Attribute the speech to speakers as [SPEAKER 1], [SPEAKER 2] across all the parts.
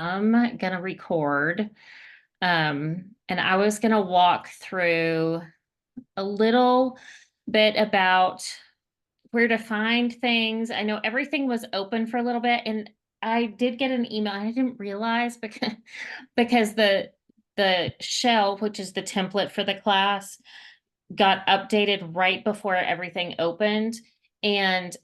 [SPEAKER 1] I'm gonna record. And I was gonna walk through a little bit about where to find things. I know everything was open for a little bit, and I did get an email. I didn't realize because the shell, which is the template for the class, got updated right before everything opened. And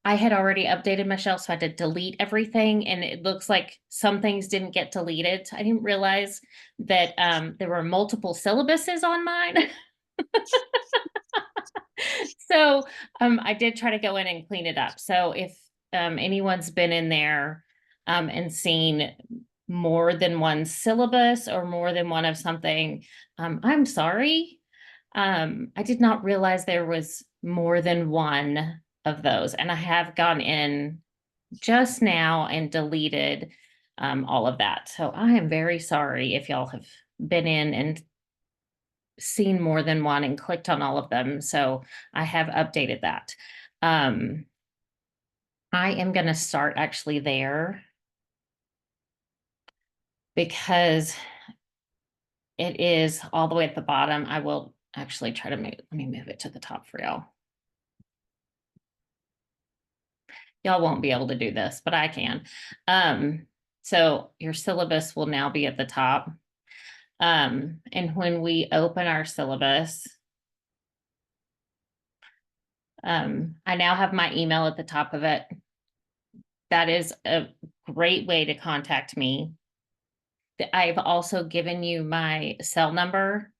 [SPEAKER 1] I had already updated Michelle, so I had to delete everything, and it looks like some things didn't get deleted. I didn't realize that there were multiple syllabuses on mine. So I did try to go in and clean it up. So if anyone's been in there and seen more than one syllabus or more than one of something, I'm sorry. I did not realize there was more than one of those, and I have gone in just now and deleted all of that. So I am very sorry if y'all have been in and seen more than one and clicked on all of them. So I have updated that. I am going to start actually there because it is all the way at the bottom. I will actually try to let me move it to the top for y'all. Y'all won't be able to do this, but I can. So your syllabus will now be at the top. And when we open our syllabus, I now have my email at the top of it. That is a great way to contact me. I've also given you my cell number.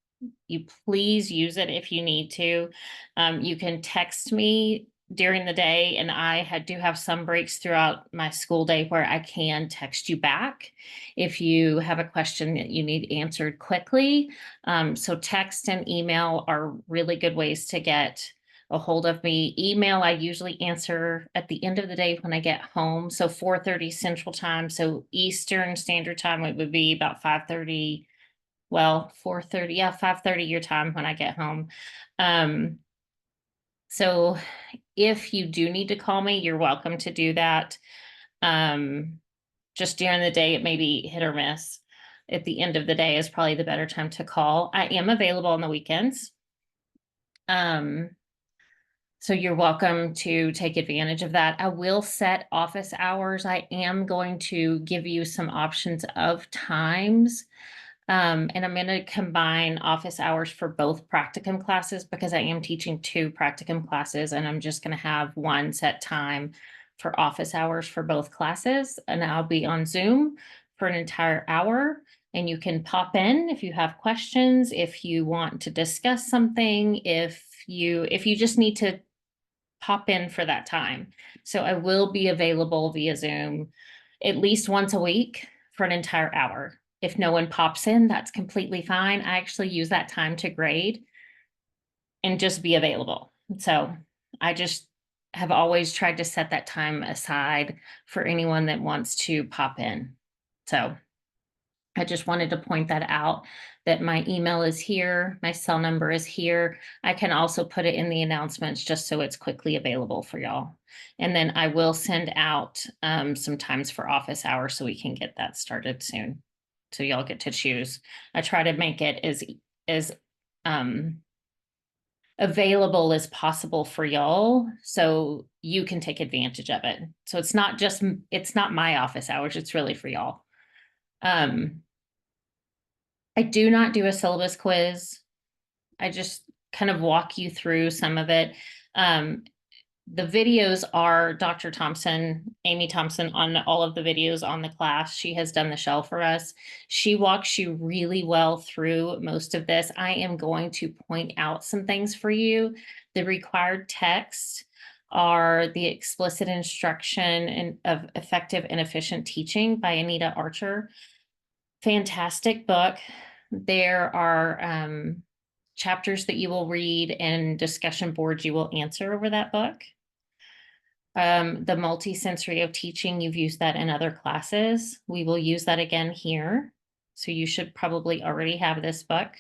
[SPEAKER 1] You please use it if you need to. You can text me during the day, and I do have some breaks throughout my school day where I can text you back if you have a question that you need answered quickly. So text and email are really good ways to get a hold of me. Email, I usually answer at the end of the day when I get home. So 4:30 Central Time. So Eastern Standard Time, it would be about 5:30. Well, 4:30, yeah, 5:30 your time when I get home. So if you do need to call me, you're welcome to do that. Just during the day, it may be hit or miss. At the end of the day is probably the better time to call. I am available on the weekends. So you're welcome to take advantage of that. I will set office hours. I am going to give you some options of times. And I'm going to combine office hours for both practicum classes because I am teaching 2 practicum classes, and I'm just going to have one set time for office hours for both classes. And I'll be on Zoom for an entire hour. And you can pop in if you have questions, if you want to discuss something, if you just need to pop in for that time. So I will be available via Zoom at least once a week for an entire hour. If no one pops in, that's completely fine. I actually use that time to grade and just be available. So I just have always tried to set that time aside for anyone that wants to pop in. So I just wanted to point that out, that my email is here, my cell number is here. I can also put it in the announcements just so it's quickly available for y'all. And then I will send out some times for office hours so we can get that started soon. So y'all get to choose. I try to make it as available as possible for y'all so you can take advantage of it. So it's not my office hours, it's really for y'all. I do not do a syllabus quiz. I just kind of walk you through some of it. The videos are Dr. Thompson, Amy Thompson, on all of the videos on the class. She has done the shell for us. She walks you really well through most of this. I am going to point out some things for you. The required texts are The Explicit Instruction of Effective and Efficient Teaching by Anita Archer. Fantastic book. There are chapters that you will read and discussion boards you will answer over that book. The multisensory of teaching, you've used that in other classes. We will use that again here. So you should probably already have this book.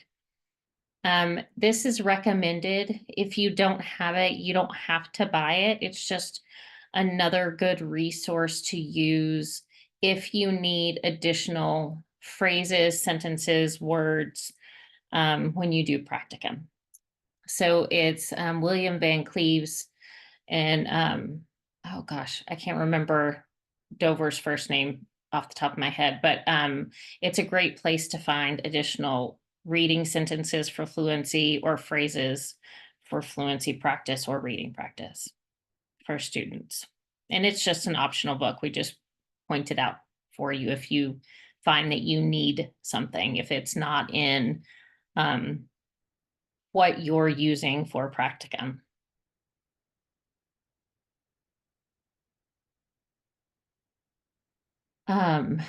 [SPEAKER 1] This is recommended. If you don't have it, you don't have to buy it. It's just another good resource to use if you need additional phrases, sentences, words, when you do practicum. So it's William Van Cleave's and oh gosh, I can't remember Dover's first name off the top of my head, but it's a great place to find additional reading sentences for fluency or phrases for fluency practice or reading practice for students. And it's just an optional book. We just point it out for you if you find that you need something, if it's not in um, what you're using for practicum. Um,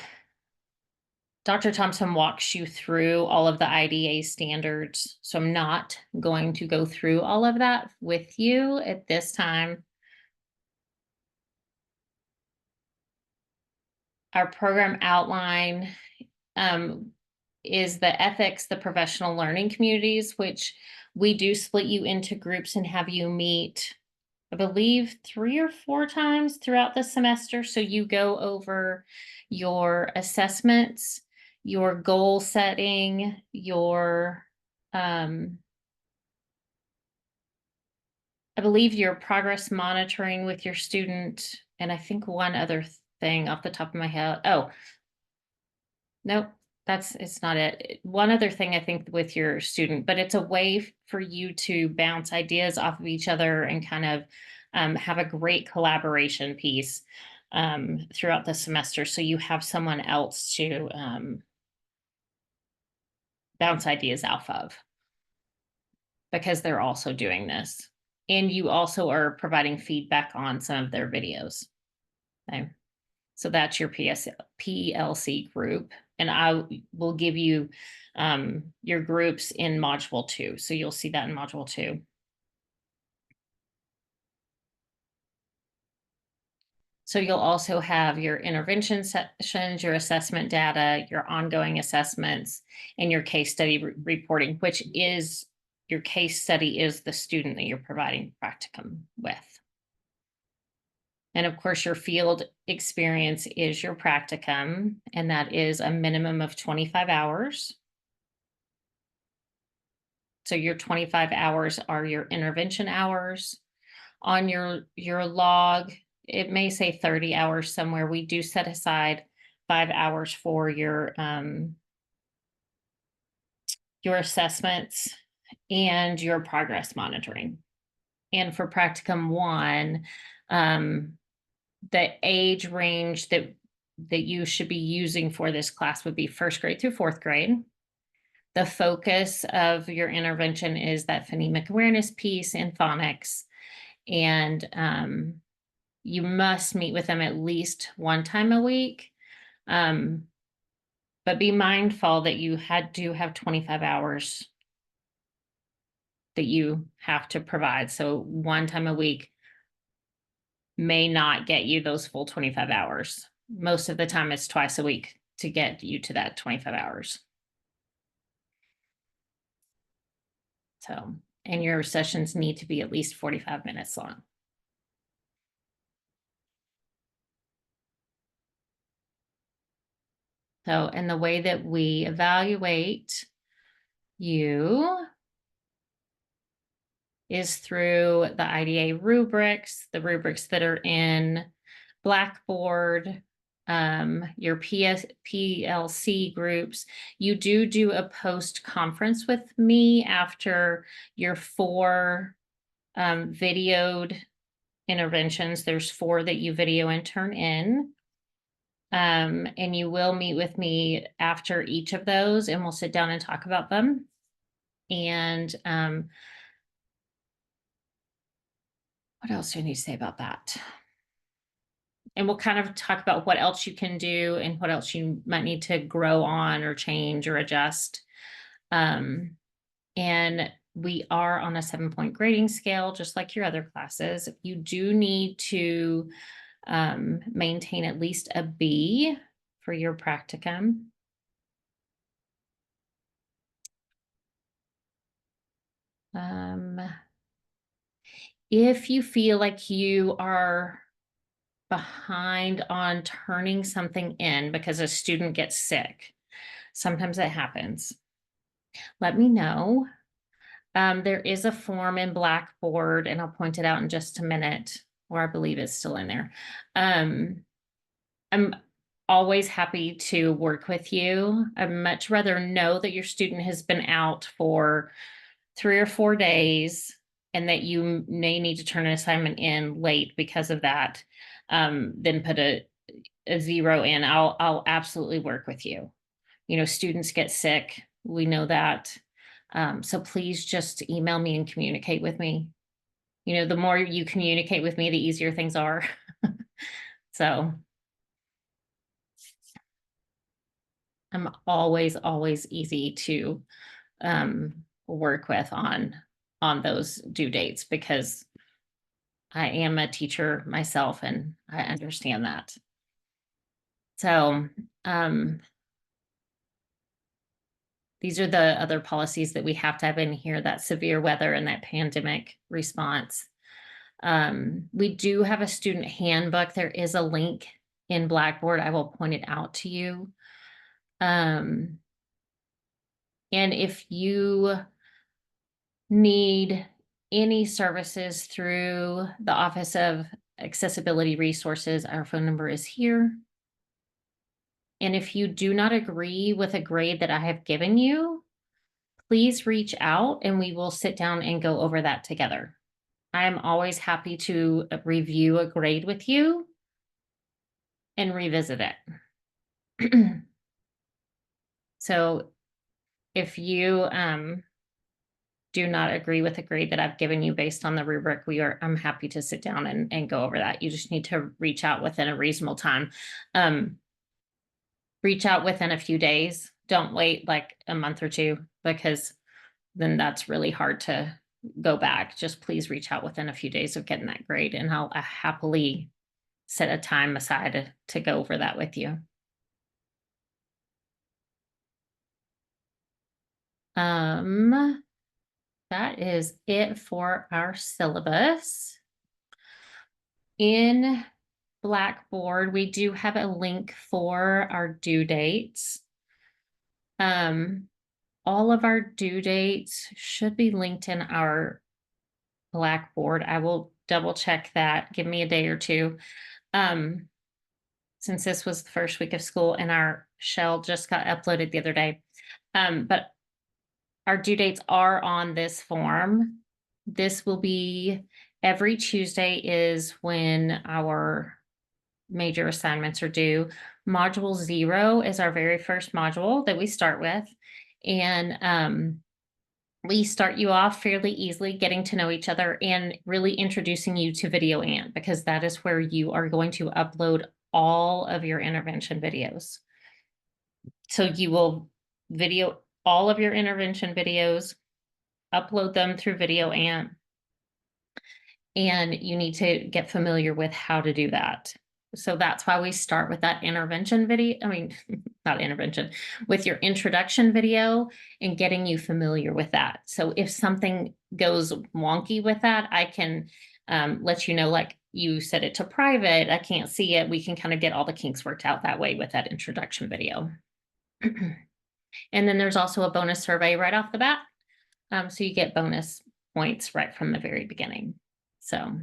[SPEAKER 1] Dr. Thompson walks you through all of the IDA standards. So I'm not going to go through all of that with you at this time. Our program outline is the ethics, the professional learning communities, which we do split you into groups and have you meet, I believe, 3 or 4 times throughout the semester. So you go over your assessments, your goal setting, your, I believe your progress monitoring with your student, and I think one other thing off the top of my head. Oh, nope, it's not it. One other thing I think with your student, but it's a way for you to bounce ideas off of each other and kind of have a great collaboration piece throughout the semester. So you have someone else to bounce ideas off of because they're also doing this. And you also are providing feedback on some of their videos. Okay. So that's your PLC group. And I will give you your groups in module 2. So you'll see that in module 2. So you'll also have your intervention sessions, your assessment data, your ongoing assessments, and your case study reporting, which is your case study is the student that you're providing practicum with. And of course, your field experience is your practicum, and that is a minimum of 25 hours. So your 25 hours are your intervention hours. On your log, it may say 30 hours somewhere. We do set aside 5 hours for your assessments and your progress monitoring. And for practicum 1, the age range that you should be using for this class would be 1st grade through 4th grade. The focus of your intervention is that phonemic awareness piece and phonics. And you must meet with them at least 1 time a week. But be mindful that you do have 25 hours that you have to provide. So 1 time a week may not get you those full 25 hours. Most of the time it's twice a week to get you to that 25 hours. So, and your sessions need to be at least 45 minutes long. So, and the way that we evaluate you is through the IDA rubrics, the rubrics that are in Blackboard, your PLC groups. You do a post conference with me after your 4 videoed interventions. There's 4 that you video and turn in. And you will meet with me after each of those and we'll sit down and talk about them. And what else do I need to say about that? And we'll kind of talk about what else you can do and what else you might need to grow on or change or adjust. And we are on a 7-point grading scale, just like your other classes. You do need to maintain at least a B for your practicum. If you feel like you are behind on turning something in because a student gets sick, sometimes that happens, let me know. There is a form in Blackboard, and I'll point it out in just a minute, or I believe it's still in there. I'm always happy to work with you. I'd much rather know that your student has been out for 3 or 4 days and that you may need to turn an assignment in late because of that, than put a 0 in. I'll absolutely work with you. You know, students get sick. We know that. So please just email me and communicate with me. You know, the more you communicate with me, the easier things are. So I'm always easy to work with on those due dates because I am a teacher myself and I understand that. So these are the other policies that we have to have in here, that severe weather and that pandemic response. We do have a student handbook. There is a link in Blackboard. I will point it out to you. And if you need any services through the Office of Accessibility Resources, our phone number is here. And if you do not agree with a grade that I have given you, please reach out and we will sit down and go over that together. I'm always happy to review a grade with you and revisit it. So if you do not agree with the grade that I've given you based on the rubric, I'm happy to sit down and go over that. You just need to reach out within a reasonable time. Reach out within a few days. Don't wait like a month or two because then that's really hard to go back. Just please reach out within a few days of getting that grade and I'll happily set a time aside to go over that with you. That is it for our syllabus. In Blackboard, we do have a link for our due dates. All of our due dates should be linked in our Blackboard. I will double check that. Give me a day or two. Since this was the first week of school and our shell just got uploaded the other day. But our due dates are on this form. This will be every Tuesday is when our major assignments are due. Module 0 is our very first module that we start with. And we start you off fairly easily getting to know each other and really introducing you to Video Ant because that is where you are going to upload all of your intervention videos. So you will video all of your intervention videos, upload them through Video Ant, and you need to get familiar with how to do that. So that's why we start with that intervention video. I mean, not intervention, with your introduction video and getting you familiar with that. So if something goes wonky with that, I can let you know, like you set it to private, I can't see it. We can kind of get all the kinks worked out that way with that introduction video. And then there's also a bonus survey right off the bat. So you get bonus points right from the very beginning. So,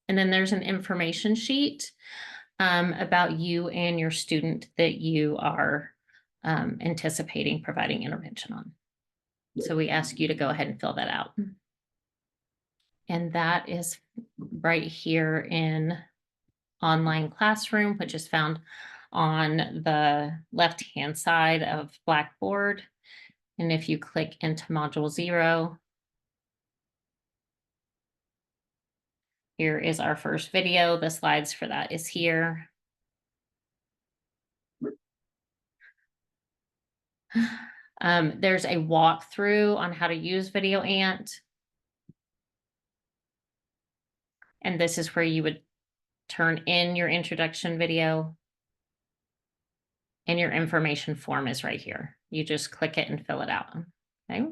[SPEAKER 1] and then there's an information sheet about you and your student that you are anticipating providing intervention on. So we ask you to go ahead and fill that out. And that is right here in online classroom, which is found on the left-hand side of Blackboard. And if you click into module 0, here is our first video. The slides for that is here. There's a walkthrough on how to use Video Ant. And this is where you would turn in your introduction video. And your information form is right here. You just click it and fill it out. Okay.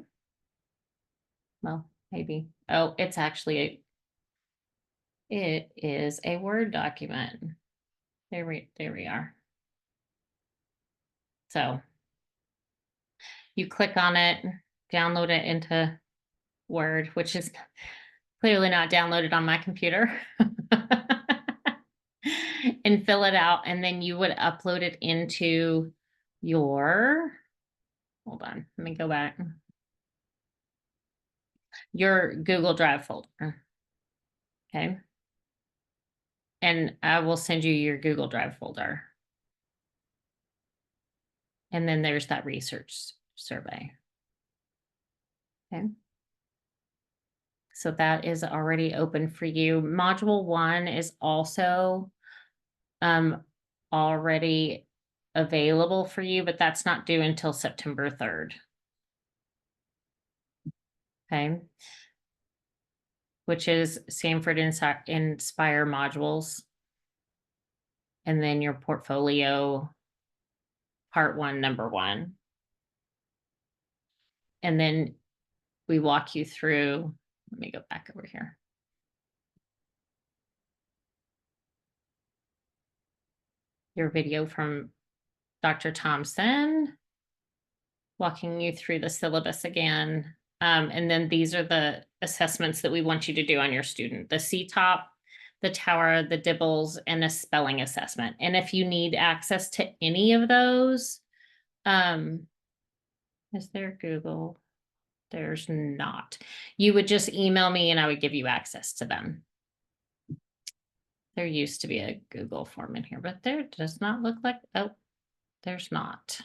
[SPEAKER 1] Well, maybe. Oh, it is a Word document. There we are. So you click on it, download it into Word, which is clearly not downloaded on my computer. And fill it out, and then you would upload it into your, hold on, let me go back. Your Google Drive folder. Okay. And I will send you your Google Drive folder. And then there's that research survey. Okay. So that is already open for you. Module 1 is also already available for you, but that's not due until September 3rd. Okay. Which is Sanford Inspire modules. And then your portfolio, part 1, number 1. And then we walk you through, let me go back over here. Your video from Dr. Thompson, walking you through the syllabus again. And then these are the assessments that we want you to do on your student: the CTOP, the Tower, the Dibbles, and a spelling assessment. And if you need access to any of those, is there Google? There's not. You would just email me and I would give you access to them. There used to be a Google form in here, but there does not look like, oh, there's not.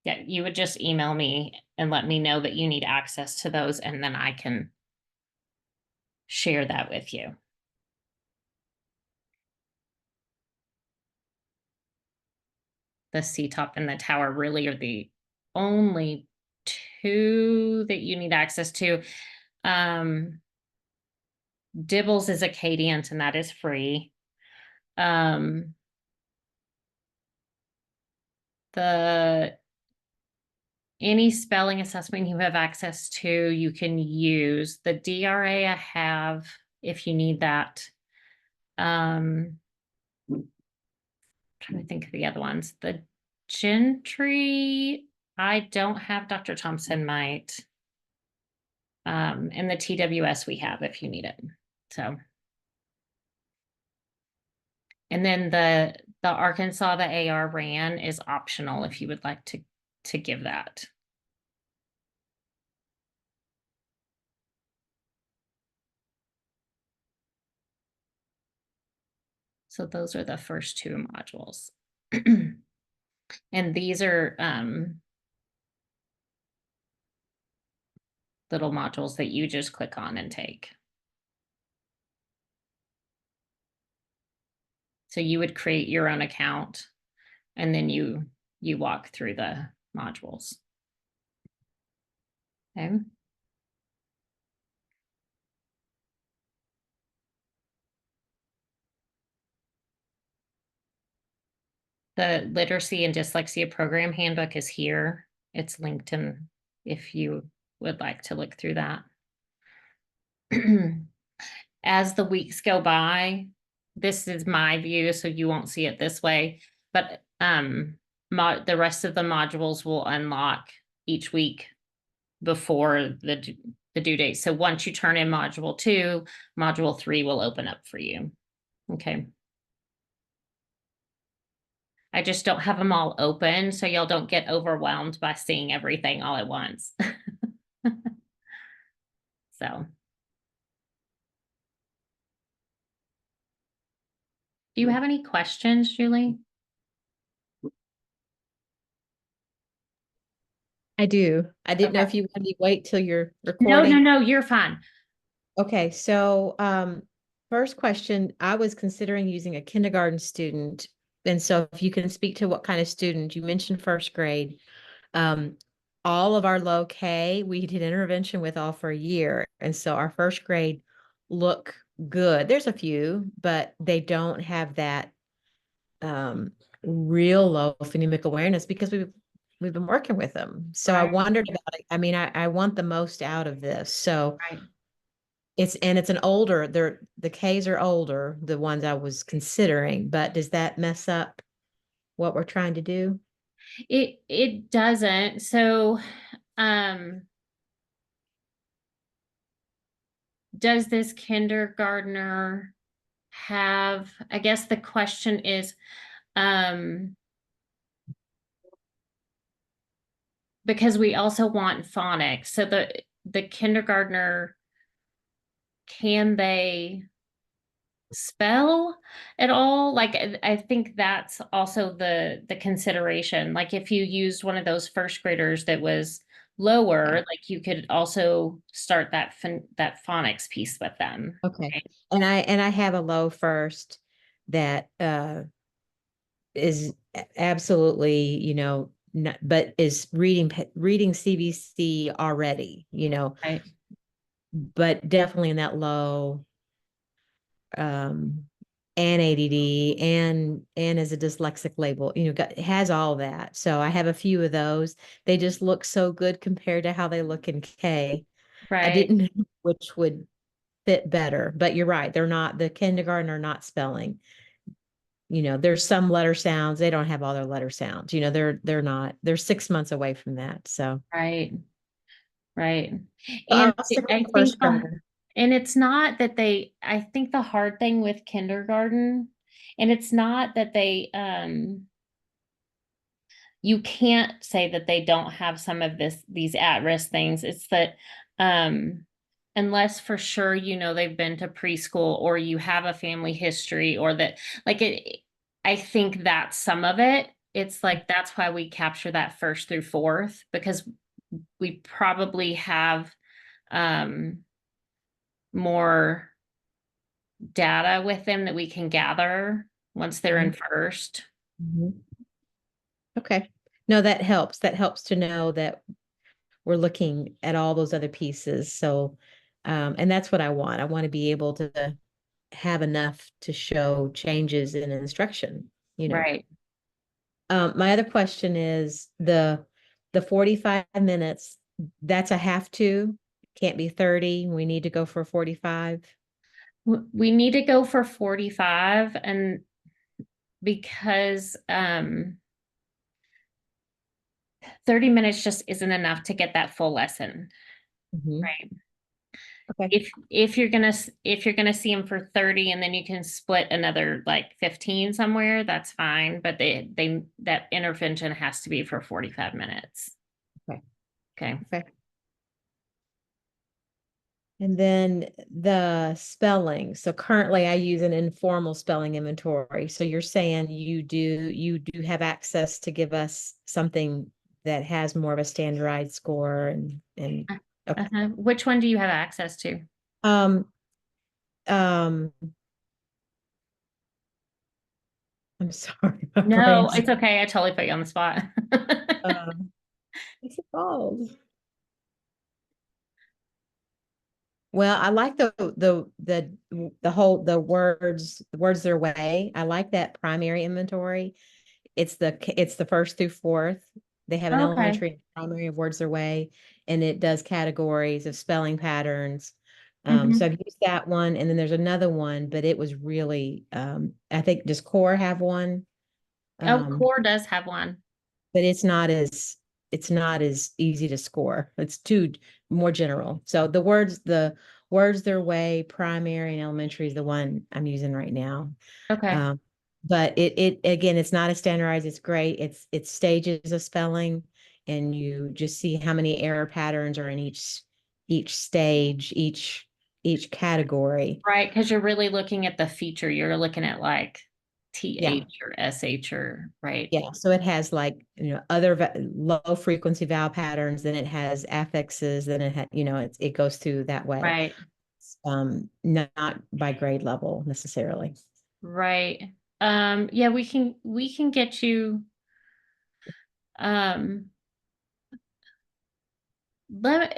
[SPEAKER 1] Yeah, you would just email me and let me know that you need access to those, and then I can share that with you. The CTOP and the Tower really are the only 2 that you need access to. Dibbles is Acadiant, and that is free. Any spelling assessment you have access to, you can use. The DRA I have, if you need that. I'm trying to think of the other ones. The Gentry, I don't have. Dr. Thompson might. And the TWS we have if you need it. So. And then the Arkansas, the AR ran is optional if you would like to give that. So those are the first 2 modules. And these are little modules that you just click on and take. So you would create your own account, and then you walk through the modules. Okay. The Literacy and Dyslexia Program Handbook is here. It's linked in if you would like to look through that. As the weeks go by, this is my view, so you won't see it this way, but the rest of the modules will unlock each week before the due date. So once you turn in module 2, module 3 will open up for you. Okay. I just don't have them all open, so y'all don't get overwhelmed by seeing everything all at once. So. Do you have any questions, Julie?
[SPEAKER 2] I do. I didn't know if you wanted to wait till you're
[SPEAKER 1] No,
[SPEAKER 2] recording.
[SPEAKER 1] no, you're fine.
[SPEAKER 2] Okay, so first question, I was considering using a kindergarten student. And so if you can speak to what kind of student, you mentioned first grade. All of our low K, we did intervention with all for a year. And so our first grade look good. There's a few, but they don't have that real low phonemic awareness because we've been working with them. So I
[SPEAKER 1] Right.
[SPEAKER 2] wondered about it. I mean, I want the most out of this. So
[SPEAKER 1] Right.
[SPEAKER 2] it's an older, the Ks are older, the ones I was considering, but does that mess up what we're trying to do?
[SPEAKER 1] It doesn't. So, um, does this kindergartner have, I guess the question is, um, because we also want phonics. So the kindergartner, can they spell at all? Like I think that's also the consideration. Like if you used one of those first graders that was lower,
[SPEAKER 2] Yeah.
[SPEAKER 1] like you could also start that phonics piece with them.
[SPEAKER 2] Okay.
[SPEAKER 1] Right?
[SPEAKER 2] And I have a low first that is absolutely, not, but is reading CBC already,
[SPEAKER 1] Right.
[SPEAKER 2] but definitely in that low, um and ADD and as a dyslexic label, has all that. So I have a few of those. They just look so good compared to how they look in K. I
[SPEAKER 1] Right.
[SPEAKER 2] didn't know which would fit better, but you're right. They're not, the kindergarten are not spelling. There's some letter sounds. They don't have all their letter sounds. They're not, they're 6 months away from that. So
[SPEAKER 1] Right. Right. And
[SPEAKER 2] I'll stick with
[SPEAKER 1] I
[SPEAKER 2] the
[SPEAKER 1] think
[SPEAKER 2] first grader.
[SPEAKER 1] and it's not that I think the hard thing with kindergarten, and it's not that you can't say that they don't have some of these at-risk things. It's that um unless for sure they've been to preschool or you have a family history or that like it I think that's some of it. It's like that's why we capture that first through fourth because we probably have um more data with them that we can gather once they're in
[SPEAKER 2] Mhm.
[SPEAKER 1] first.
[SPEAKER 2] Mhm. Okay. No, that helps. That helps to know that we're looking at all those other pieces. So, and that's what I want. I want to be able to have enough to show changes in instruction, you know.
[SPEAKER 1] Right.
[SPEAKER 2] My other question is the 45 minutes, that's a have to, can't be 30. We need to go for 45.
[SPEAKER 1] We need to go for 45 and because 30 minutes just isn't enough to get that full lesson,
[SPEAKER 2] Mhm.
[SPEAKER 1] right?
[SPEAKER 2] Okay.
[SPEAKER 1] If you're gonna see them for 30 and then you can split another like 15 somewhere, that's fine. But they that intervention has to be for 45 minutes.
[SPEAKER 2] Okay.
[SPEAKER 1] Okay.
[SPEAKER 2] Okay. And then the spelling. So currently I use an informal spelling inventory. So you're saying you do have access to give us something that has more of a standardized score and okay.
[SPEAKER 1] Uh-huh. Which one do you have access to?
[SPEAKER 2] Um um I'm sorry, my
[SPEAKER 1] No,
[SPEAKER 2] brain's
[SPEAKER 1] it's okay. I totally put you on the spot.
[SPEAKER 2] um what's it called? Well, I like the words their way. I like that primary inventory. It's the first through fourth. They have an
[SPEAKER 1] Okay.
[SPEAKER 2] elementary and primary of words their way, and it does categories of spelling patterns. So
[SPEAKER 1] Hmm.
[SPEAKER 2] I've used that one, and then there's another one, but it was really I think does Core have one?
[SPEAKER 1] Oh,
[SPEAKER 2] Um,
[SPEAKER 1] Core does have one.
[SPEAKER 2] but it's not as easy to score. It's too more general. So the words their way, primary and elementary is the one I'm using right now.
[SPEAKER 1] Okay.
[SPEAKER 2] Um, but it again, it's not as standardized. It's great. It's stages of spelling, and you just see how many error patterns are in each stage, each category.
[SPEAKER 1] Right, because you're really looking at the feature. You're looking at like
[SPEAKER 2] Yeah.
[SPEAKER 1] TH or SH or right.
[SPEAKER 2] Yeah, so it has like, other low frequency vowel patterns, then it has affixes, then it goes through that way.
[SPEAKER 1] Right.
[SPEAKER 2] Not by grade level necessarily.
[SPEAKER 1] Right. Yeah, we can get you um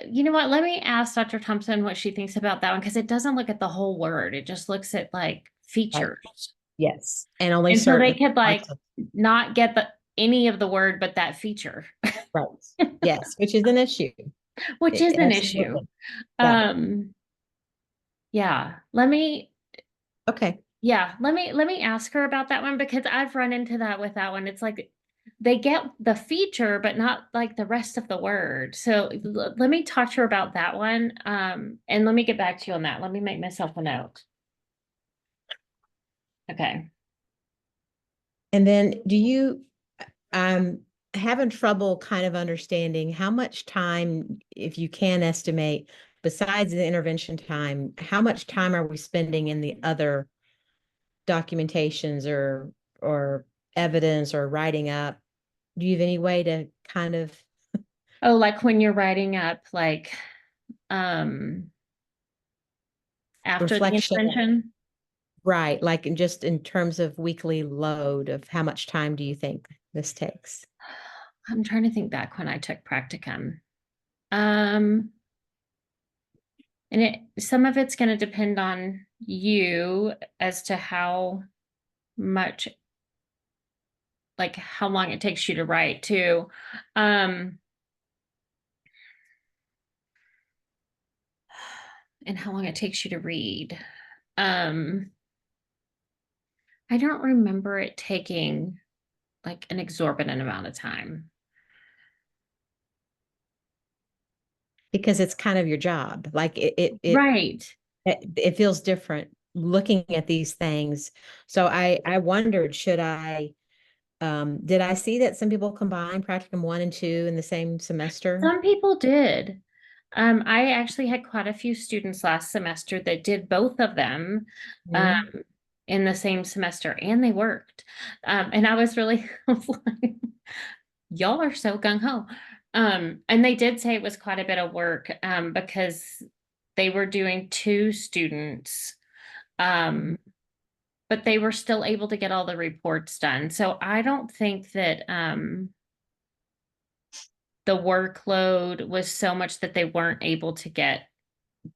[SPEAKER 1] you know what? Let me ask Dr. Thompson what she thinks about that one because it doesn't look at the whole word. It just looks at like
[SPEAKER 2] Right.
[SPEAKER 1] features.
[SPEAKER 2] Yes. And only
[SPEAKER 1] And so they
[SPEAKER 2] certain
[SPEAKER 1] could like
[SPEAKER 2] parts of,
[SPEAKER 1] not get any of the word but that feature,
[SPEAKER 2] right. Yes, which is an issue.
[SPEAKER 1] which is an issue.
[SPEAKER 2] Absolutely. Yeah.
[SPEAKER 1] Um Yeah.
[SPEAKER 2] Okay.
[SPEAKER 1] Let me ask her about that one because I've run into that with that one. It's like they get the feature, but not like the rest of the word. So let me talk to her about that one. And let me get back to you on that. Let me make myself a note. Okay.
[SPEAKER 2] And then I'm having trouble kind of understanding how much time, if you can estimate, besides the intervention time, how much time are we spending in the other documentations or evidence or writing up? Do you have any way to kind of
[SPEAKER 1] Oh, like when you're writing up like um after the
[SPEAKER 2] reflection?
[SPEAKER 1] intervention.
[SPEAKER 2] Right, like just in terms of weekly load of how much time do you think this takes?
[SPEAKER 1] I'm trying to think back when I took practicum. Um, and some of it's going to depend on you as to how much, like how long it takes you to write too. Um, and how long it takes you to read. Um, I don't remember it taking like an exorbitant amount of time.
[SPEAKER 2] Because it's kind of your job. Like
[SPEAKER 1] Right.
[SPEAKER 2] it feels different looking at these things. So I wondered, should I did I see that some people combine practicum 1 and 2 in the same semester?
[SPEAKER 1] Some people did. I actually had quite a few students last semester that did both of them um,
[SPEAKER 2] Mhm.
[SPEAKER 1] in the same semester, and they worked. And I was really, I was like, y'all are so gung ho. And they did say it was quite a bit of work because they were doing two students, um, but they were still able to get all the reports done. So I don't think that the workload was so much that they weren't able to get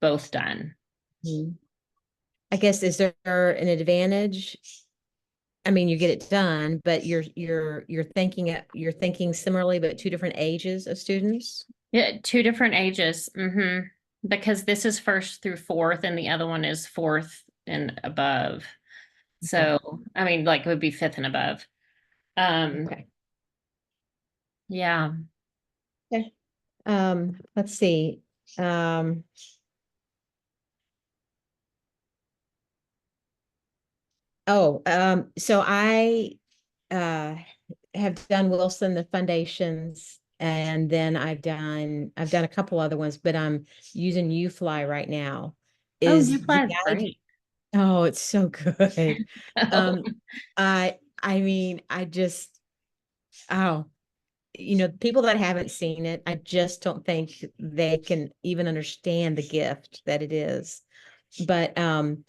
[SPEAKER 1] both done.
[SPEAKER 2] Mhm. I guess is there an advantage? I mean, you get it done, but you're thinking similarly, but two different ages of students.
[SPEAKER 1] Yeah, two different ages. Because this is first through fourth and the other one is fourth and above.
[SPEAKER 2] Okay.
[SPEAKER 1] So, I mean, like it would be fifth and above. Um,
[SPEAKER 2] Okay.
[SPEAKER 1] yeah.
[SPEAKER 2] Okay. Let's see. Um, so I uh have done Wilson, the foundations, and then I've done a couple other ones, but I'm using UFly right now.
[SPEAKER 1] Oh,
[SPEAKER 2] Is
[SPEAKER 1] you
[SPEAKER 2] the
[SPEAKER 1] fly is
[SPEAKER 2] guide?
[SPEAKER 1] great.
[SPEAKER 2] Oh, it's so good.
[SPEAKER 1] Oh,
[SPEAKER 2] Um, I mean, I just oh, people that haven't seen it, I just don't think they can even understand the gift that it is. But am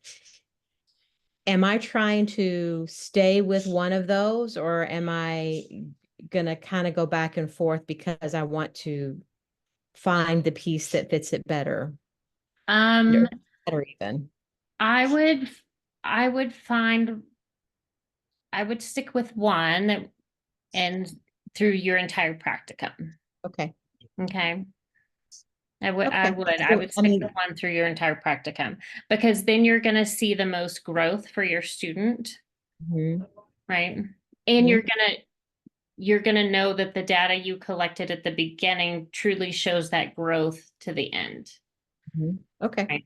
[SPEAKER 2] I trying to stay with one of those, or am I gonna kind of go back and forth because I want to find the piece that fits it better,
[SPEAKER 1] um,
[SPEAKER 2] or better even?
[SPEAKER 1] I would, I would find, I would stick with one and through your entire practicum.
[SPEAKER 2] Okay.
[SPEAKER 1] Okay.
[SPEAKER 2] Okay.
[SPEAKER 1] I
[SPEAKER 2] So,
[SPEAKER 1] would
[SPEAKER 2] I
[SPEAKER 1] stick with
[SPEAKER 2] mean,
[SPEAKER 1] one through your entire practicum because then you're going to see the most growth for your student,
[SPEAKER 2] mhm,
[SPEAKER 1] right? And
[SPEAKER 2] mhm,
[SPEAKER 1] you're going to know that the data you collected at the beginning truly shows that growth to the end,
[SPEAKER 2] mhm. Okay.
[SPEAKER 1] right?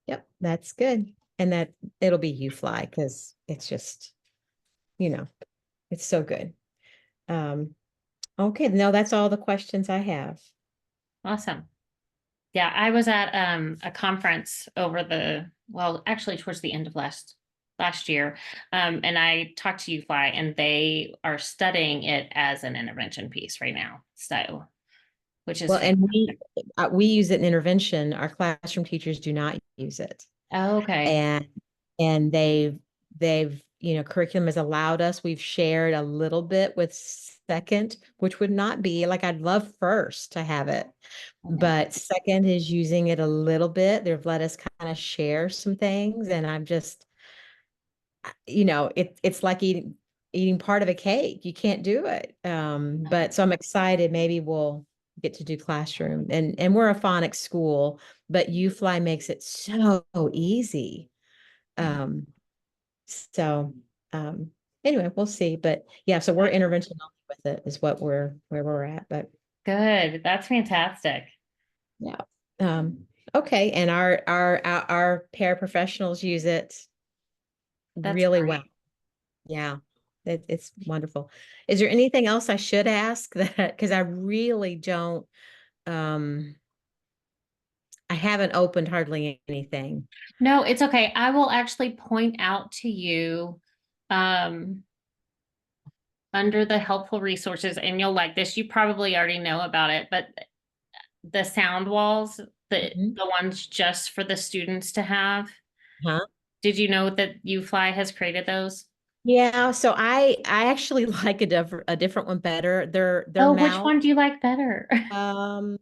[SPEAKER 2] Yep, that's good. And that it'll be you fly because it's just, you know, it's so good. Um, okay, no, that's all the questions I have.
[SPEAKER 1] Awesome. Yeah, I was at a conference over well, actually towards the end of last year. And I talked to UFly and they are studying it as an intervention piece right now. So, which is
[SPEAKER 2] Well, and
[SPEAKER 1] fantastic.
[SPEAKER 2] we use it in intervention. Our classroom teachers do not use it.
[SPEAKER 1] Oh, okay.
[SPEAKER 2] And they've curriculum has allowed us, we've shared a little bit with second, which would not be like, I'd love first to have it,
[SPEAKER 1] Okay.
[SPEAKER 2] but second is using it a little bit. They've let us kind of share some things, and I'm just, it's like eating part of a cake. You can't do it. But so I'm excited. Maybe we'll get to do classroom. And we're a phonics school, but UFly makes it so easy. Um, so anyway, we'll see. But yeah, so we're interventional with it is what we're where we're at. But
[SPEAKER 1] Good. That's fantastic.
[SPEAKER 2] yeah. Okay. And our paraprofessionals use it
[SPEAKER 1] That's
[SPEAKER 2] really well.
[SPEAKER 1] great.
[SPEAKER 2] Yeah. It's wonderful. Is there anything else I should ask that because I really don't um I haven't opened hardly anything.
[SPEAKER 1] No, it's okay. I will actually point out to you um under the helpful resources, and you'll like this. You probably already know about it, but the sound walls,
[SPEAKER 2] Mhm.
[SPEAKER 1] the ones just for the students to have.
[SPEAKER 2] Huh?
[SPEAKER 1] Did you know that UFly has created those?
[SPEAKER 2] Yeah, so I actually like a different one better. Their
[SPEAKER 1] Oh, which
[SPEAKER 2] mouth.
[SPEAKER 1] one do you like better?
[SPEAKER 2] Um,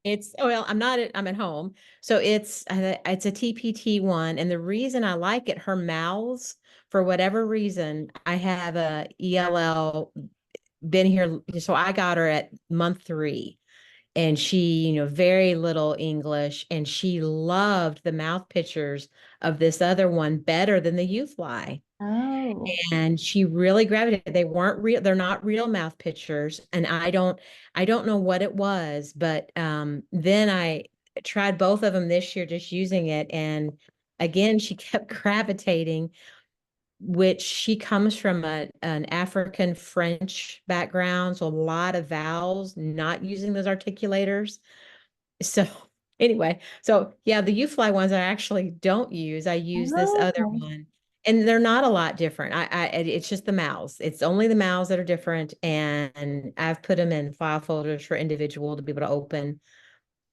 [SPEAKER 2] it's well, I'm at home, so it's a TPT one, and the reason I like it, her mouths, for whatever reason, I have a ELL been here, so I got her at month 3, and she, very little English, and she loved the mouth pictures of this other one better than the U Fly.
[SPEAKER 1] Oh,
[SPEAKER 2] And she really gravitated. They weren't real, they're not real mouth pictures. And I don't know what it was, but then I tried both of them this year, just using it. And again, she kept gravitating, which she comes from an African French background, so a lot of vowels, not using those articulators. So anyway, so yeah, the U-Fly ones I actually don't use. I use this
[SPEAKER 1] oh,
[SPEAKER 2] other
[SPEAKER 1] okay.
[SPEAKER 2] one, and they're not a lot different. It's just the mouths. It's only the mouths that are different, and I've put them in file folders for individual to be able to open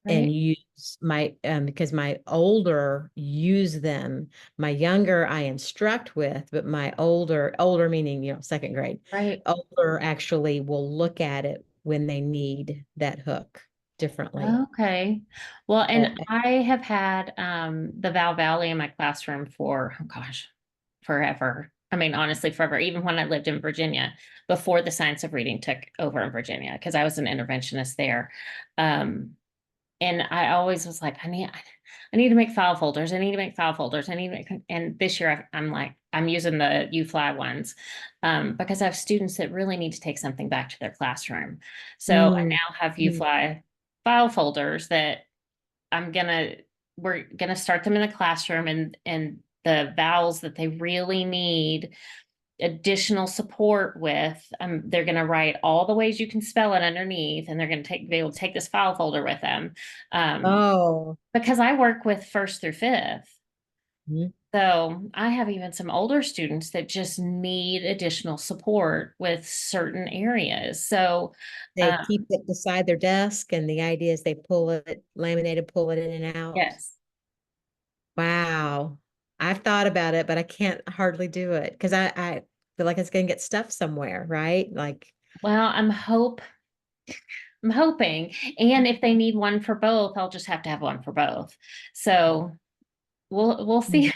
[SPEAKER 2] and
[SPEAKER 1] Right,
[SPEAKER 2] use my because my older use them. My younger I instruct with, but my older meaning, second grade,
[SPEAKER 1] right.
[SPEAKER 2] older actually will look at it when they need that hook differently.
[SPEAKER 1] Okay. Well,
[SPEAKER 2] So,
[SPEAKER 1] and I have had the Val Valley in my classroom for, oh gosh, forever. I mean, honestly, forever, even when I lived in Virginia before the science of reading took over in Virginia, because I was an interventionist there. Um, and I always was like, I need to make file folders. I need to make file folders. I need to make, and this year I'm like, I'm using the UFly ones, because I have students that really need to take something back to their classroom. So I
[SPEAKER 2] mm,
[SPEAKER 1] now have
[SPEAKER 2] mm.
[SPEAKER 1] UFly file folders that I'm gonna, we're gonna start them in the classroom, and the vowels that they really need additional support with, they're going to write all the ways you can spell it underneath, and they're going to be able to take this file folder with them. Um,
[SPEAKER 2] Oh,
[SPEAKER 1] because I work with first through fifth.
[SPEAKER 2] mhm.
[SPEAKER 1] So I have even some older students that just need additional support with certain areas. So,
[SPEAKER 2] They keep it beside their desk, and the idea is they pull it, laminated, pull it in and out.
[SPEAKER 1] yes.
[SPEAKER 2] Wow. I've thought about it, but I can't hardly do it because I feel like it's going to get stuffed somewhere, right? Like,
[SPEAKER 1] Well, I'm hoping. And if they need one for both, I'll just have to have one for both. So we'll see.
[SPEAKER 2] mm,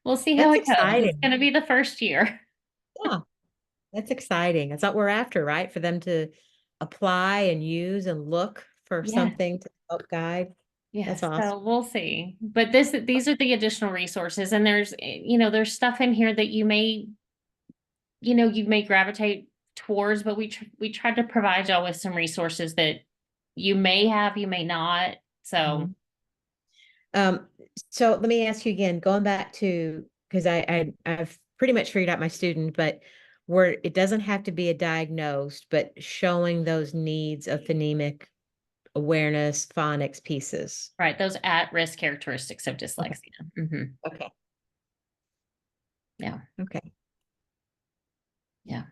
[SPEAKER 1] We'll see how
[SPEAKER 2] that's
[SPEAKER 1] it goes. It's
[SPEAKER 2] exciting.
[SPEAKER 1] going to be the first year.
[SPEAKER 2] Yeah, that's exciting. That's what we're after, right? For them to apply and use and look for
[SPEAKER 1] Yes.
[SPEAKER 2] something to help guide. That's
[SPEAKER 1] Yes,
[SPEAKER 2] awesome.
[SPEAKER 1] so we'll see. But these are the additional resources, and there's, there's stuff in here that you may gravitate towards, but we tried to provide y'all with some resources that you may have, you may not. So,
[SPEAKER 2] Mhm. Um, so let me ask you again, going back to because I've pretty much figured out my student, but where it doesn't have to be a diagnosed, but showing those needs of phonemic awareness, phonics pieces.
[SPEAKER 1] right, those at-risk characteristics of
[SPEAKER 2] Okay.
[SPEAKER 1] dyslexia.
[SPEAKER 2] Okay.
[SPEAKER 1] Yeah,
[SPEAKER 2] Okay.
[SPEAKER 1] yeah.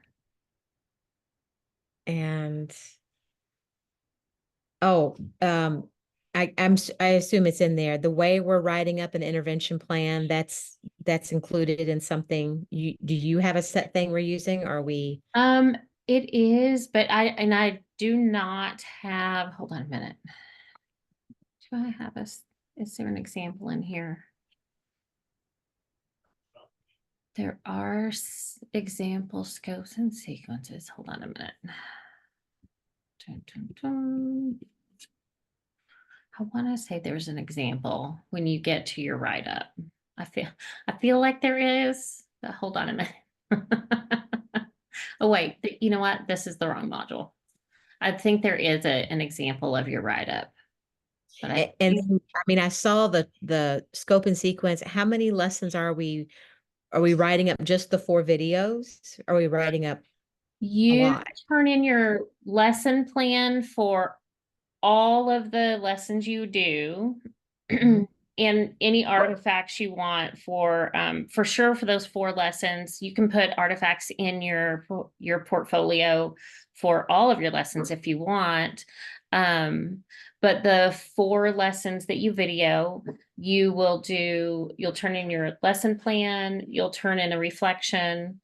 [SPEAKER 2] And oh, I assume it's in there. The way we're writing up an intervention plan, that's included in something. Do you have a set thing we're using? Or are we?
[SPEAKER 1] Um, it is, but I do not have, hold on a minute. Do I have is there an example in here? There are example scopes and sequences. Hold on a minute. Dun, dun, dun. I want to say there's an example when you get to your write-up. I feel like there is, but hold on a minute. Oh, wait, you know what? This is the wrong module. I think there is an example of your write-up, but
[SPEAKER 2] And then, I mean, I saw the scope and sequence. How many lessons are we writing up just the 4 videos? Are we writing up a
[SPEAKER 1] you
[SPEAKER 2] lot?
[SPEAKER 1] turn in your lesson plan for all of the lessons you do.
[SPEAKER 2] Mhm.
[SPEAKER 1] And any artifacts you want for sure for those 4 lessons. You can put artifacts in your portfolio for all of your lessons if you want. But the 4 lessons that you video, you'll turn in your lesson plan, you'll turn in a reflection.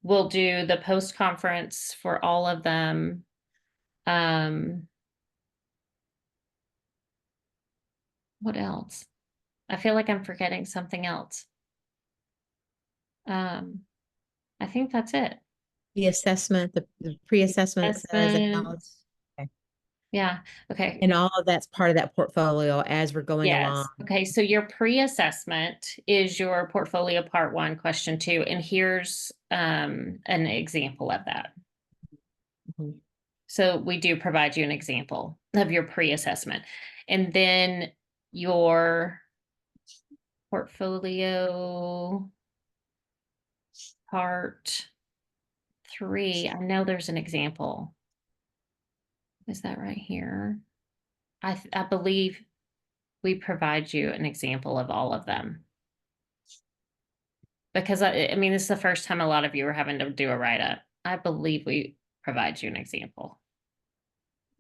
[SPEAKER 1] We'll do the post conference for all of them. What else? I feel like I'm forgetting something else. Um, I think that's it.
[SPEAKER 2] The assessment, the pre-assessment, it says, and all.
[SPEAKER 1] Assessment.
[SPEAKER 2] Okay.
[SPEAKER 1] Yeah. Okay.
[SPEAKER 2] And all of that's part of that portfolio as we're going along.
[SPEAKER 1] Yes. Okay. So your pre-assessment is your portfolio part 1, question 2, and here's an example of that.
[SPEAKER 2] Mhm.
[SPEAKER 1] So we do provide you an example of your pre-assessment, and then your portfolio part 3. I know there's an example. Is that right here? I believe we provide you an example of all of them. Because I mean, this is the first time a lot of you are having to do a write-up. I believe we provide you an example.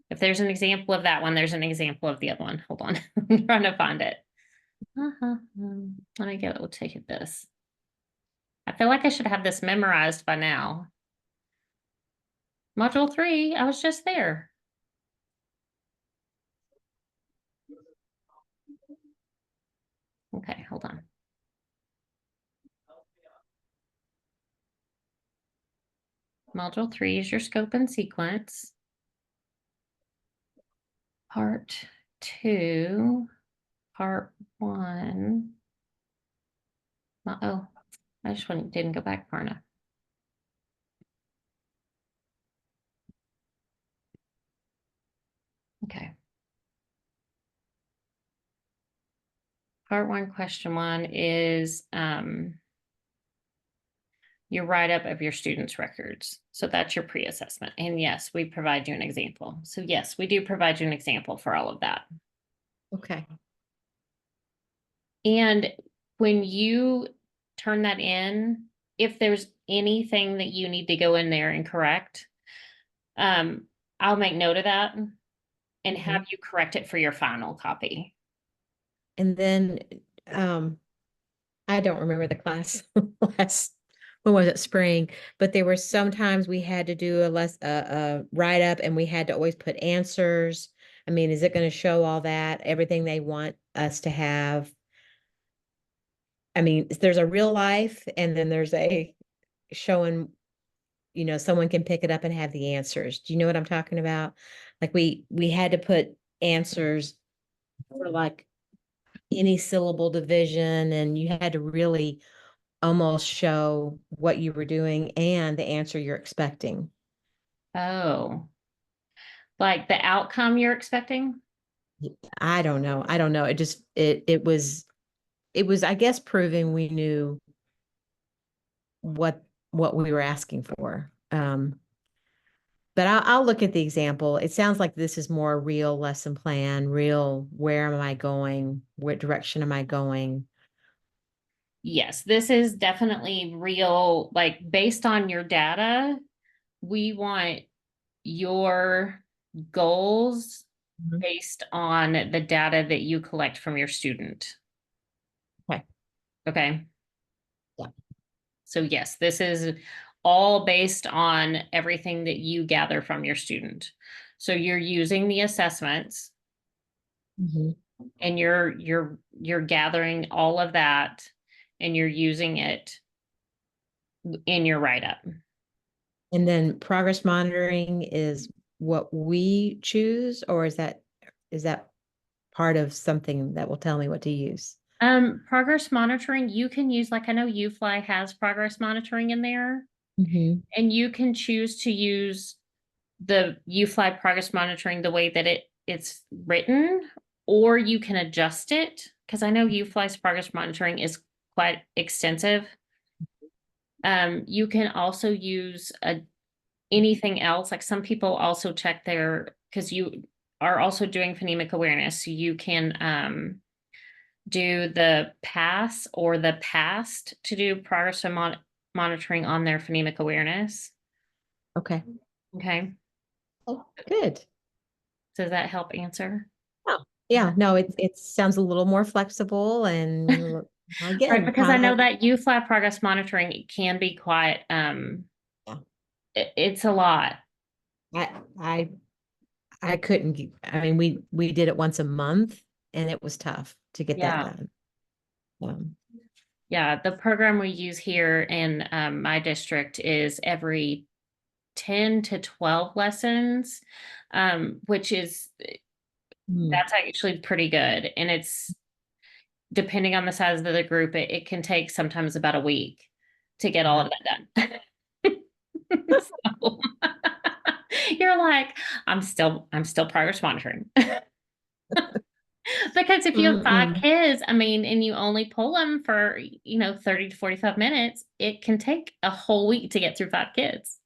[SPEAKER 1] If there's an example of that one, there's an example of the other one. Hold on. I'm trying to find it. Let me go take it this. I feel like I should have this memorized by now. Module 3, I was just there. Okay, hold on. Module 3 is your scope and sequence. Part 2, part 1. Oh, I just didn't go back far enough. Okay. Part 1, question 1 is your write-up of your students' records. So that's your pre-assessment. And yes, we provide you an example. So yes, we do provide you an example for all of that.
[SPEAKER 2] Okay.
[SPEAKER 1] And when you turn that in, if there's anything that you need to go in there and correct, I'll make note of that and have you correct it for your final copy.
[SPEAKER 2] And then, I don't remember the class last, when was it, spring? But there were sometimes we had to do a write up and we had to always put answers. I mean, is it going to show all that, everything they want us to have? I mean, there's a real life and then there's a showing, someone can pick it up and have the answers. Do you know what I'm talking about? Like we had to put answers for like any syllable division, and you had to really almost show what you were doing and the answer you're expecting.
[SPEAKER 1] Oh, like the outcome you're expecting?
[SPEAKER 2] I don't know. I don't know. It was, I guess, proving we knew what we were asking for. But I'll look at the example. It sounds like this is more real lesson plan, real where am I going? What direction am I going?
[SPEAKER 1] Yes, this is definitely real, like based on your data, we want your goals
[SPEAKER 2] Mhm.
[SPEAKER 1] based on the data that you collect from your student.
[SPEAKER 2] Okay.
[SPEAKER 1] Okay.
[SPEAKER 2] Yeah.
[SPEAKER 1] So yes, this is all based on everything that you gather from your student. So you're using the assessments
[SPEAKER 2] Mhm.
[SPEAKER 1] and you're gathering all of that and you're using it in your write-up.
[SPEAKER 2] And then progress monitoring is what we choose, or is that part of something that will tell me what to use?
[SPEAKER 1] Progress monitoring, you can use, like I know UFly has progress monitoring in there,
[SPEAKER 2] Mhm.
[SPEAKER 1] and you can choose to use the UFly progress monitoring the way that it's written, or you can adjust it because I know UFly's progress monitoring is quite extensive. You can also use anything else. Like some people also check their because you are also doing phonemic awareness, so you can do the pass or the past to do progress and monitoring on their phonemic awareness.
[SPEAKER 2] Okay.
[SPEAKER 1] Okay.
[SPEAKER 2] Oh, good.
[SPEAKER 1] Does that help answer?
[SPEAKER 2] Oh, yeah, no, it sounds a little more flexible and
[SPEAKER 1] Right,
[SPEAKER 2] again,
[SPEAKER 1] because I
[SPEAKER 2] kind
[SPEAKER 1] know
[SPEAKER 2] of,
[SPEAKER 1] that UFLAG progress monitoring can be quite
[SPEAKER 2] yeah,
[SPEAKER 1] it's a lot.
[SPEAKER 2] I I I couldn't I mean we did it once a month and it was tough to get that
[SPEAKER 1] Yeah.
[SPEAKER 2] done. Um,
[SPEAKER 1] Yeah, the program we use here in my district is every 10 to 12 lessons, which is
[SPEAKER 2] mm,
[SPEAKER 1] that's actually pretty good. And it's depending on the size of the group, it can take sometimes about a week to get all
[SPEAKER 2] uh-huh.
[SPEAKER 1] of that done. So, you're like, I'm still progress monitoring. Because if you have five
[SPEAKER 2] Mm-mm.
[SPEAKER 1] kids, I mean, and you only pull them for, 30 to 45 minutes, it can take a whole week to get through five kids.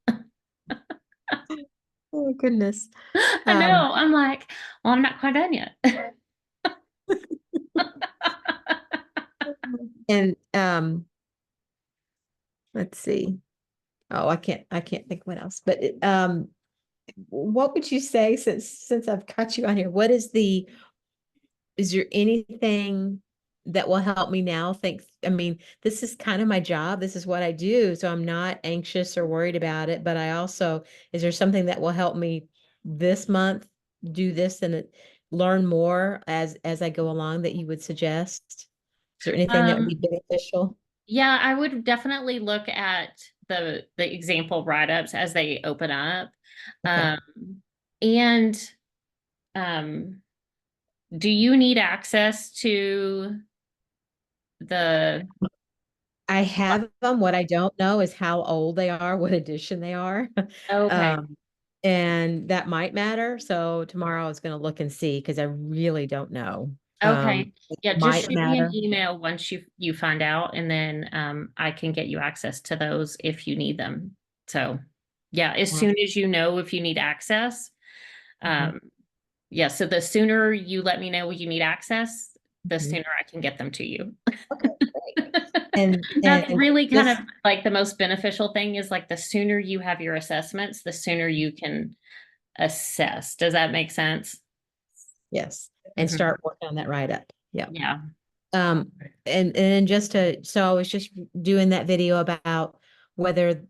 [SPEAKER 2] Oh goodness.
[SPEAKER 1] I
[SPEAKER 2] Um,
[SPEAKER 1] know. I'm like, well, I'm not quite done yet.
[SPEAKER 2] and let's see. Oh, I can't think what else. But what would you say since I've got you on here? Is there anything that will help me now think, I mean, this is kind of my job. This is what I do. So I'm not anxious or worried about it. But I also, is there something that will help me this month do this and learn more as I go along that you would suggest? Is there anything that would be
[SPEAKER 1] Um,
[SPEAKER 2] beneficial?
[SPEAKER 1] yeah, I would definitely look at the example write-ups as they open up.
[SPEAKER 2] Okay.
[SPEAKER 1] Um, and um, do you need access to the
[SPEAKER 2] I have them. What I don't know is how old they are, what edition they are.
[SPEAKER 1] okay.
[SPEAKER 2] Um, and that might matter. So tomorrow I was going to look and see because I really don't know.
[SPEAKER 1] Okay.
[SPEAKER 2] It
[SPEAKER 1] Yeah, just
[SPEAKER 2] might
[SPEAKER 1] shoot me an
[SPEAKER 2] matter.
[SPEAKER 1] email once you find out, and then I can get you access to those if you need them. So yeah, as
[SPEAKER 2] Uh,
[SPEAKER 1] soon as you know if you need access,
[SPEAKER 2] mhm,
[SPEAKER 1] um, yeah, so the sooner you let me know you need access, the
[SPEAKER 2] mhm.
[SPEAKER 1] sooner I can get them to you.
[SPEAKER 2] Okay, great. And
[SPEAKER 1] That's really kind of
[SPEAKER 2] just
[SPEAKER 1] like the most beneficial thing is like the sooner you have your assessments, the sooner you can assess. Does that make sense?
[SPEAKER 2] yes, and
[SPEAKER 1] Mhm.
[SPEAKER 2] start working on that write up. Yeah.
[SPEAKER 1] Yeah.
[SPEAKER 2] Um, and then just to so I was just doing that video about whether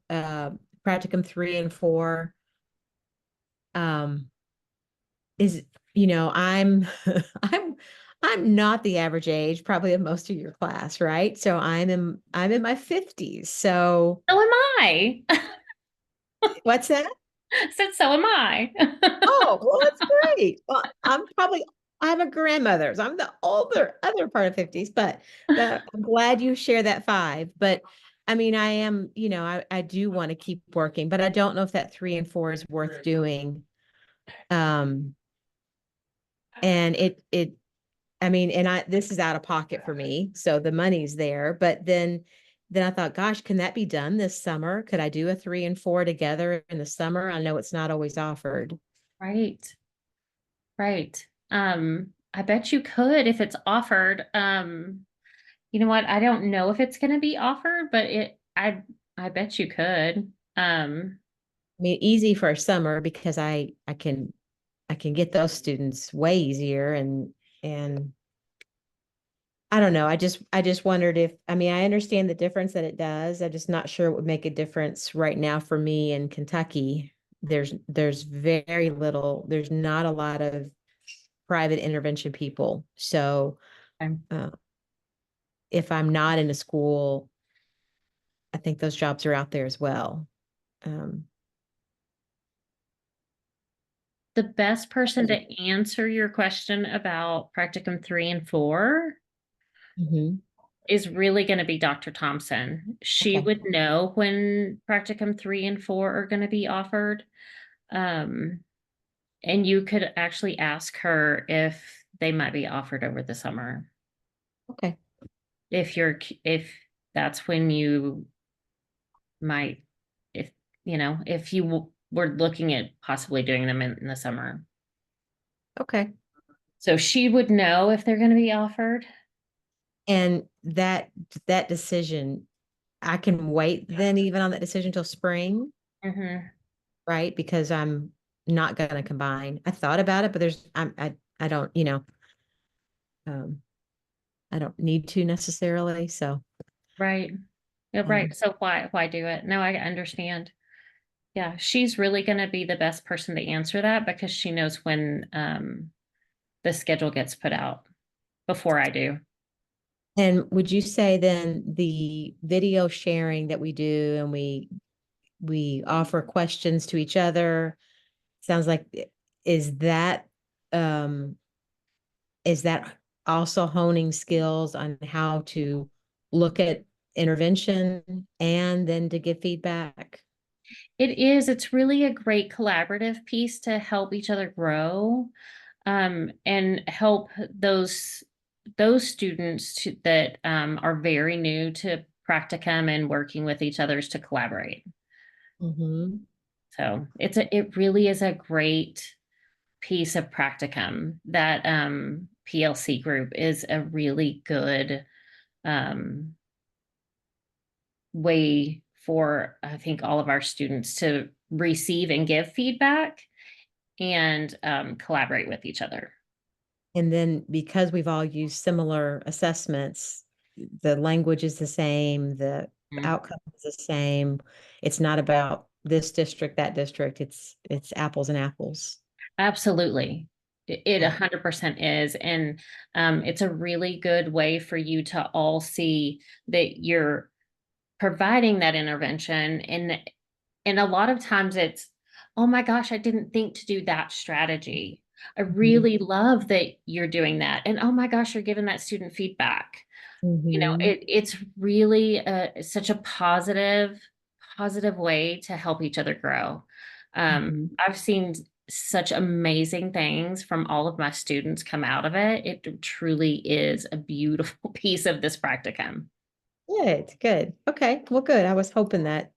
[SPEAKER 2] practicum 3 and 4 um is I'm I'm I'm not the average age probably of most of your class, right? So I'm in my 50s. So
[SPEAKER 1] So am I.
[SPEAKER 2] what's that?
[SPEAKER 1] Said so am I.
[SPEAKER 2] Oh, well, that's great. Well, I'm a grandmother. So I'm the older other part of 50s, but I'm glad you share that 5. But I mean, I am, I do want to keep working, but I don't know if that 3 and 4 is worth doing. Um, and I mean, and this is out of pocket for me, so the money's there. But then I thought, gosh, can that be done this summer? Could I do a 3 and 4 together in the summer? I know it's not always offered.
[SPEAKER 1] Right, right. I bet you could if it's offered. You know what? I don't know if it's going to be offered, but I bet you could.
[SPEAKER 2] I mean, easy for summer because I can get those students way easier and I don't know. I just wondered if I mean I understand the difference that it does. I'm just not sure it would make a difference right now for me in Kentucky. There's very little, there's not a lot of private intervention people. So
[SPEAKER 1] Okay.
[SPEAKER 2] uh, if I'm not in a school, I think those jobs are out there as well. Um,
[SPEAKER 1] the best person to answer your question about practicum 3 and 4
[SPEAKER 2] Mhm.
[SPEAKER 1] is really going to be Dr. Thompson. She
[SPEAKER 2] Okay.
[SPEAKER 1] would know when practicum 3 and 4 are going to be offered. Um, and you could actually ask her if they might be offered over the summer.
[SPEAKER 2] Okay.
[SPEAKER 1] If that's when you might, if if you were looking at possibly doing them in the summer.
[SPEAKER 2] Okay.
[SPEAKER 1] So she would know if they're going to be offered.
[SPEAKER 2] And that decision, I can wait then even on that decision till spring,
[SPEAKER 1] Hmm.
[SPEAKER 2] right? Because I'm not going to combine. I thought about it, but I don't, um, I don't need to necessarily. So,
[SPEAKER 1] Right. Yeah, right.
[SPEAKER 2] um,
[SPEAKER 1] So why do it? No, I understand. Yeah, she's really going to be the best person to answer that because she knows when the schedule gets put out before I do.
[SPEAKER 2] and would you say then the video sharing that we do and we offer questions to each other, sounds like is that um is that also honing skills on how to look at intervention and then to give feedback?
[SPEAKER 1] It is. It's really a great collaborative piece to help each other grow, and help those students that are very new to practicum and working with each others to collaborate.
[SPEAKER 2] Mm-hmm.
[SPEAKER 1] So it really is a great piece of practicum. That PLC group is a really good um, way for, I think, all of our students to receive and give feedback and collaborate with each other.
[SPEAKER 2] And then because we've all used similar assessments, the language is the same, the
[SPEAKER 1] Mm.
[SPEAKER 2] outcome is the same. It's not about this district, that district. It's apples and apples.
[SPEAKER 1] Absolutely. It
[SPEAKER 2] Yeah.
[SPEAKER 1] 100% is. And it's a really good way for you to all see that you're providing that intervention. And a lot of times it's, oh my gosh, I didn't think to do that strategy. I
[SPEAKER 2] Mhm.
[SPEAKER 1] really love that you're doing that. And oh my gosh, you're giving that student feedback.
[SPEAKER 2] Mhm.
[SPEAKER 1] It's really such a positive way to help each other grow.
[SPEAKER 2] Mhm.
[SPEAKER 1] I've seen such amazing things from all of my students come out of it. It truly is a beautiful piece of this practicum.
[SPEAKER 2] Good, good. Okay, well, good. I was hoping that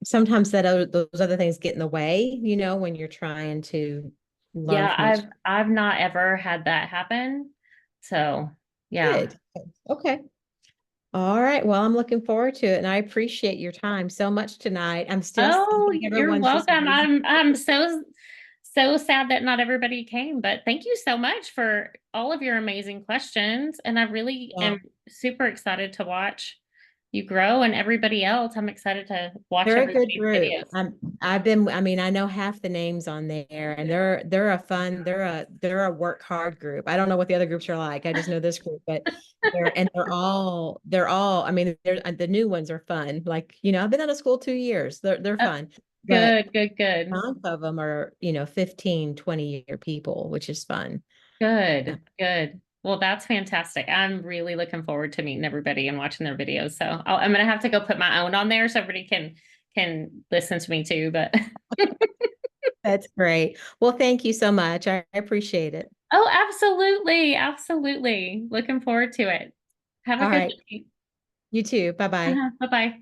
[SPEAKER 2] sometimes those other things get in the way, when you're trying to learn
[SPEAKER 1] Yeah,
[SPEAKER 2] from each.
[SPEAKER 1] I've not ever had that happen. So yeah.
[SPEAKER 2] Good. Okay. All right. Well, I'm looking forward to it, and I appreciate your time so much tonight. I'm still
[SPEAKER 1] Oh,
[SPEAKER 2] like
[SPEAKER 1] you're
[SPEAKER 2] everyone's just
[SPEAKER 1] welcome.
[SPEAKER 2] waiting.
[SPEAKER 1] I'm so sad that not everybody came, but thank you so much for all of your amazing questions. And I really am
[SPEAKER 2] Well,
[SPEAKER 1] super excited to watch you grow and everybody else. I'm excited to watch
[SPEAKER 2] they're a good
[SPEAKER 1] everybody's
[SPEAKER 2] group.
[SPEAKER 1] videos.
[SPEAKER 2] I mean, I know half the names on there, and they're a work hard group. I don't know what the other groups are like. I just know this group, but they're all. I mean, the new ones are fun. Like, I've been out of school 2 years. They're
[SPEAKER 1] Uh,
[SPEAKER 2] fun, but
[SPEAKER 1] Good, good, good,
[SPEAKER 2] half of them are 15, 20-year people, which is fun. Yeah.
[SPEAKER 1] good, good. Well, that's fantastic. I'm really looking forward to meeting everybody and watching their videos. So I'm gonna have to go put my own on there so everybody can listen to me too. But
[SPEAKER 2] That's great. Well, thank you so much. I appreciate it.
[SPEAKER 1] oh, absolutely. Absolutely. Looking forward to it. Have a
[SPEAKER 2] All
[SPEAKER 1] good
[SPEAKER 2] right.
[SPEAKER 1] night.
[SPEAKER 2] You too. Bye bye.
[SPEAKER 1] Bye bye.